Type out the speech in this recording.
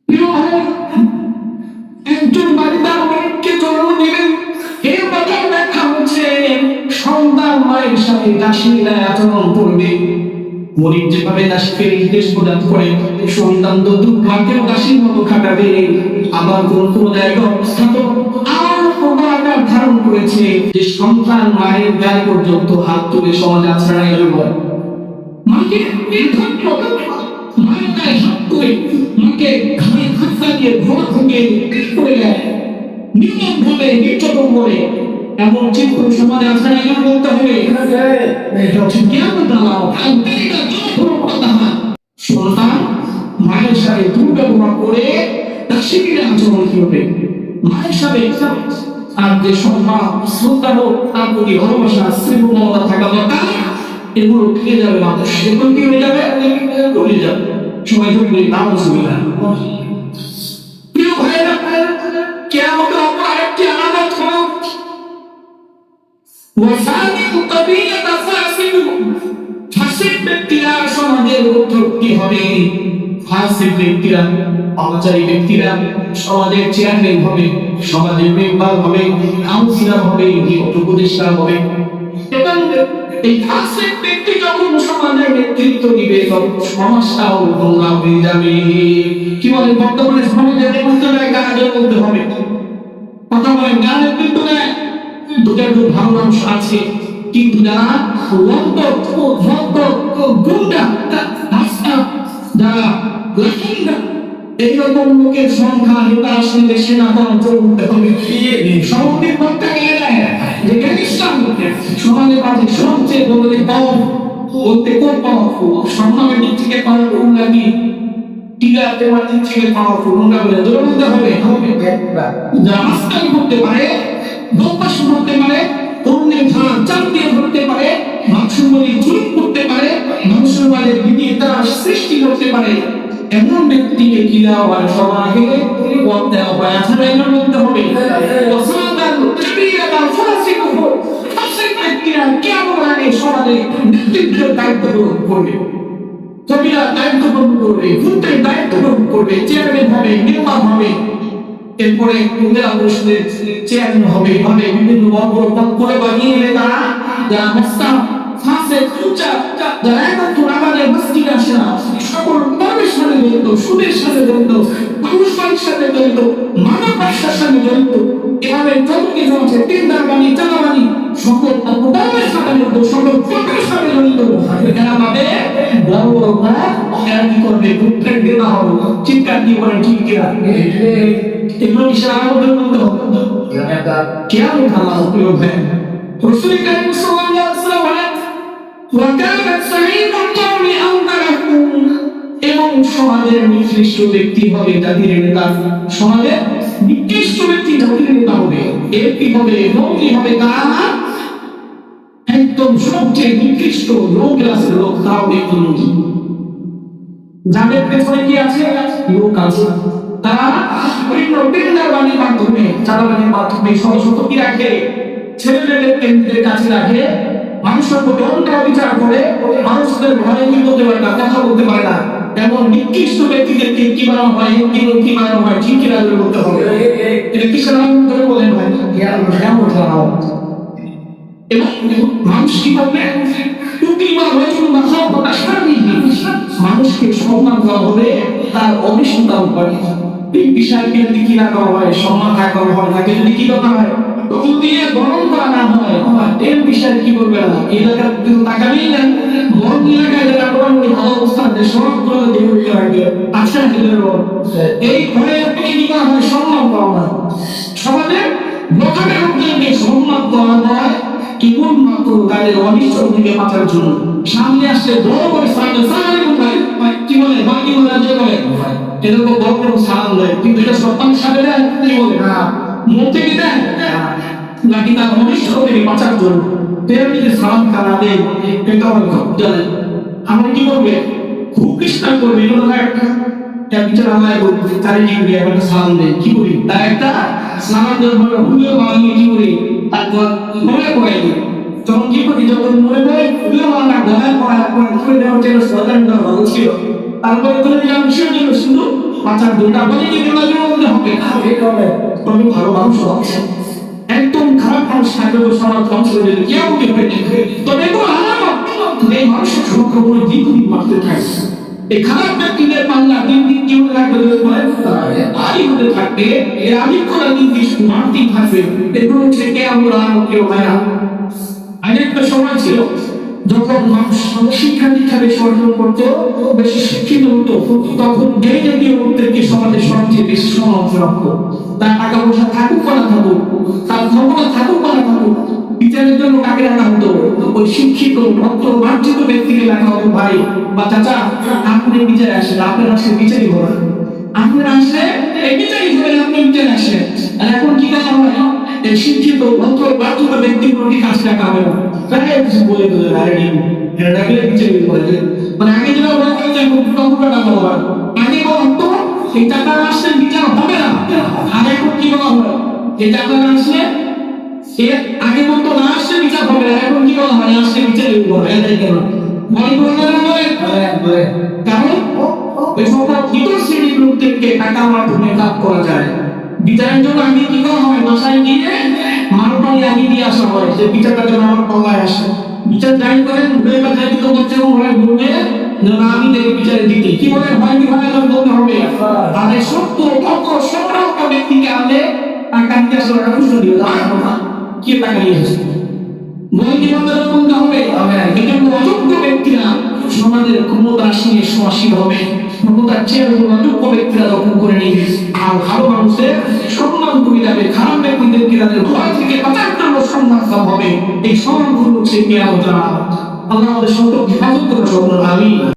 প্রিয় ভাই, একজন বাড়িদার অনেককে জন্ম দিলেন, এর কথা ব্যাখ্যা হচ্ছে সন্তান মায়ের সাথে দাসীর ন্যায় আচরণ করবে। মরিক যেভাবে দাসীকে নির্দেশ প্রদান করে, সন্তান তো দুর্ভাগ্যের দাসীর মতো খাটাবে। আবার কোন কোন জায়গায় অবস্থা তো আর প্রকার ধারণ করেছে যে সন্তান মায়ের গায়ে পর্যন্ত হাত তুলে সমাজে আছড়াই বলে মাকে নির্ধন করে, মায়ের গায়ে হাত তুলে মাকে ঘাড়ে ধাক্কা দিয়ে ঘর থেকে করে দেয়, নির্মম ভাবে নির্যাতন করে। এমন চিত্র সমাজে আছড়াই বলতে হবে এটা হচ্ছে জ্ঞান দাও। সন্তান মায়ের সাথে দুর্ব্যবহার করে দাসীর আচরণ কি হবে, মায়ের সাথে আর যে সম্মান শ্রদ্ধা হোক, তার প্রতি ভালোবাসা স্নেহ মমতা থাকা দরকার, এগুলো ফিরে যাবে। মানুষ এগুলো কি হয়ে যাবে, ভুলে যাবে। সময় ধরে নাম সুবিধা। প্রিয় ভাইয়েরা, কিয়ামতের অপর আরেকটি আলামত হলো ওয়াসানিউ তাবিয়াতা ফাসিকু। ফাসিক ব্যক্তিরা সমাজের উত্তরটি হবে। ফাসিক ব্যক্তিরা, অনাচারী ব্যক্তিরা সমাজের চেয়ারম্যান হবে, সমাজের মেম্বার হবে, কাউন্সিলর হবে, উপদেষ্টা হবে। এবং এই ফাসিক ব্যক্তি যখন সমাজের নেতৃত্ব দিবে, তখন সমাজটাও নোংরা হয়ে যাবে। কি বলে বর্তমানে সমাজের নেতৃত্ব দেয় কাজে বলতে হবে, কথা বলেন কার নেতৃত্ব দেয়? দুটার দু ভালো মানুষ আছে, কিন্তু যারা গুন্ডা যারা এইরকম লোকের সংখ্যা নেতা আসলে সেনা করতে হবে। সমাজের পক্ষে গেলে যে ইসলাম সমাজের কাছে সবচেয়ে বলতে বলতে কোন পাওয়ারফুল, সম্মানের দিক থেকে পাওয়ারফুল নাকি টিকাতে দিক থেকে পাওয়ারফুল, ওটা বলে দৌড়তে হবে। যারা মাস্তানি করতে পারে, দোপাস করতে পারে, অন্যের ধার চাপ দিয়ে ধরতে পারে, মানুষের মনে জুলুম করতে পারে, মানুষের মাঝে বিনিতা সৃষ্টি করতে পারে, এমন ব্যক্তিকে কি দেওয়া হয়? সমাজে পথ দেওয়া হয়। আসলে এমন বলতে হবে সমাজে নেতৃত্বের দায়িত্ব গ্রহণ করবে, কবিরা দায়িত্ব গ্রহণ করবে, ফুটের দায়িত্ব গ্রহণ করবে, চেয়ারম্যান হবে, মেম্বার হবে, এরপরে উপজেলা পরিষদের চেয়ারম্যান হবে, বিভিন্ন বড় বড় পদ করে বানিয়ে নেবে। তারা যারা মস্তা ফাঁসে খুঁচা, যারা এখন আমাদের মসজিদে আসে না, সকল ধর্মের সাথে জড়িত, সুদের সাথে জড়িত, মানুষের সাথে জড়িত, মানব রাষ্ট্রের সাথে জড়িত, এভাবে যত কিছু আছে, তিনদারবাণী, চাঁদাবাণী, সকল ধর্মের সাথে জড়িত, সকল পথের সাথে জড়িত, এরা ভাবে বড় বড় এরা কি করবে? ভুট্টের দেওয়া হবে, চিৎকার দিয়ে বলে ঠিক কিনা? এগুলো কিসের আলামতের মধ্যে হবে? কিয়ামত আলামত হবে। রাসূল কারীম সাল্লাল্লাহু আলাইহি ওয়াসাল্লাম বলেন ওয়া কানাত সাঈদুন কওমি আনদারাকুম। এবং সমাজের নিকৃষ্ট ব্যক্তি হবে জাতির নেতা, সমাজের নিকৃষ্ট ব্যক্তি জাতির নেতা হবে। এর কি হবে? নবী হবে কারা? একদম সবচেয়ে নিকৃষ্ট লো ক্লাসের লোক, তাও একজন নবী। যাদের পেছনে কি আছে? লোক আছে, তারা টেন্ডারবাণীর মাধ্যমে, চাঁদাবাণীর মাধ্যমে শত কি রাখে, ছেলেদের কাছে রাখে, মানুষের প্রতি অন্যায় বিচার করে, মানুষদের ভয়ে কি বলতে পারে না, কথা বলতে পারে না। এমন নিকৃষ্ট ব্যক্তিদেরকে কি বানানো হয়, কি বানানো হয়, ঠিক কিনা বলতে হবে। এটা কিসের নাম ধরে বলেন ভাই? কেমন জানাও। এবং মানুষ কি করবে? মানুষকে সম্মান দেওয়া হবে তার অনিষ্টতার উপরে। এই বিষয়কে যদি কি না করা হয়, সম্মান না করা হয়, তাকে যদি কি করা হয়, তখন দিয়ে গরম করা না হয়, এর বিষয়ে কি করবে না? এলাকার কিন্তু তাকাবেই না, গরম এলাকায় যারা মোটামুটি ভালো অবস্থান দেয়, সবগুলো দিয়ে উঠতে হবে। আচ্ছা, এই ঘরে কি করা হয়? সম্মান করা হয়। সমাজে লোকের মধ্যে সম্মান করা হয় কেবলমাত্র তাদের অনিষ্ট থেকে বাঁচার জন্য। সামনে আসলে বড় করে সামনে কি বলে, বাকি বলে যে বলে এরকম বড় বড় সালাম দেয়, কিন্তু এটা সন্তান সাথে দেয় কি বলে না, মুখ থেকে দেয় নাকি তার অনিষ্ট থেকে বাঁচার জন্য। তেমনি যে সালাম কারা দেয়, এটা অনেক জানে। আমরা কি করবে? খুব চেষ্টা করবে, একটা বিচার আমায় চারিদিকে দিয়ে একটা সালাম দেয়, কি করি? তার একটা সালাম দেওয়ার পরে হুলিও বানিয়ে কি করি? তারপর মনে পড়ে দিই, তখন কি করি? যখন মনে পড়ে হুলিও বাংলা গলায় পড়া করে দেওয়ার জন্য সরকার ভালো ছিল, তারপরে তুলে দিলাম কিসের জন্য? শুধু বাঁচার দুটা বলে যে বলতে হবে তবে ভালো মানুষ আছে একদম খারাপ মানুষ থাকবে সমাজ ধ্বংস হয়ে যাবে কেউ কেউ তবে এগুলো আলামত এই মানুষের সংখ্যা বলে দিন দিন বাড়তে থাকে এই খারাপ ব্যক্তিদের পাল্লা দিন দিন কেউ রাখবে আরই হতে থাকবে এর আধিক্যতা দিন দিন মারতেই থাকবে এগুলো হচ্ছে কে আমরা কেউ হয় না আরেকটা সময় ছিল যখন মানুষ শিক্ষা দীক্ষা বেশি অর্জন করতো বেশি শিক্ষিত হতো তখন যে জাতীয় লোকদেরকে সমাজের সবচেয়ে বেশি সম্মান রাখতো তার টাকা পয়সা থাকুক বা না থাকুক তার ক্ষমতা থাকুক বা না থাকুক বিচারের জন্য কাকে রাখা হতো ওই শিক্ষিত ভক্ত মার্জিত ব্যক্তিকে রাখা হতো ভাই বা চাচা আপনি বিচারে আসেন আপনার আসলে বিচারই হবে আপনার আসলে এই বিচারই হবে আপনি বিচারে আসেন আর এখন কি করা হয় এই শিক্ষিত ভক্ত মার্জিত ব্যক্তিগুলোকে কাছে রাখা হবে না তারা কিছু বলে দিলে আরে এরা রাখলে বিচারই করে মানে আগে যেটা বলা হয় যে কম্পিউটার টাকা হয় আগে বলতো এই টাকা আসলে বিচার হবে না আর এখন কি বলা হয় এই টাকা আসলে আগে বলতো না আসলে বিচার হবে না এখন কি বলা হয় আসলে বিচার হবে এটাই কেন মনে করলে কারণ ওই সকল দ্বিতীয় শ্রেণীর লোকদেরকে টাকার মাধ্যমে কাজ করা যায় বিচারের জন্য আগে কি করা হয় বাসায় গিয়ে মানবাড়ি আগে দিয়ে আসা হয় যে বিচারটার জন্য আমার পাল্লায় আসে বিচার যাই করেন ঘুরে ব্যথায় কিন্তু বলছে ওরা ঘুরবে আমি দেখে বিচারে দিতে কি বলে হয় কি হয় বলতে হবে তাদের সত্য তত্ত্ব সংগ্রাহক ব্যক্তিকে আনলে টাকা নিয়ে আসলে ওরা প্রশ্ন দিবে কি টাকা নিয়ে আসে বলতে হবে এজন্য অযোগ্য ব্যক্তিরা সমাজের ক্ষমতা আসীনে সমাসীন হবে ক্ষমতার চেয়ারগুলো অযোগ্য ব্যক্তিরা দখল করে নিবে আর ভালো মানুষের সম্মান কমে যাবে খারাপ ব্যক্তিদেরকে তাদের ভয় থেকে বাঁচার জন্য সম্মান হবে এই সম্মানগুলো হচ্ছে কেয়ামতের আলামত আল্লাহ আমাদের সন্তোষ হেফাজত করে সকল আমিন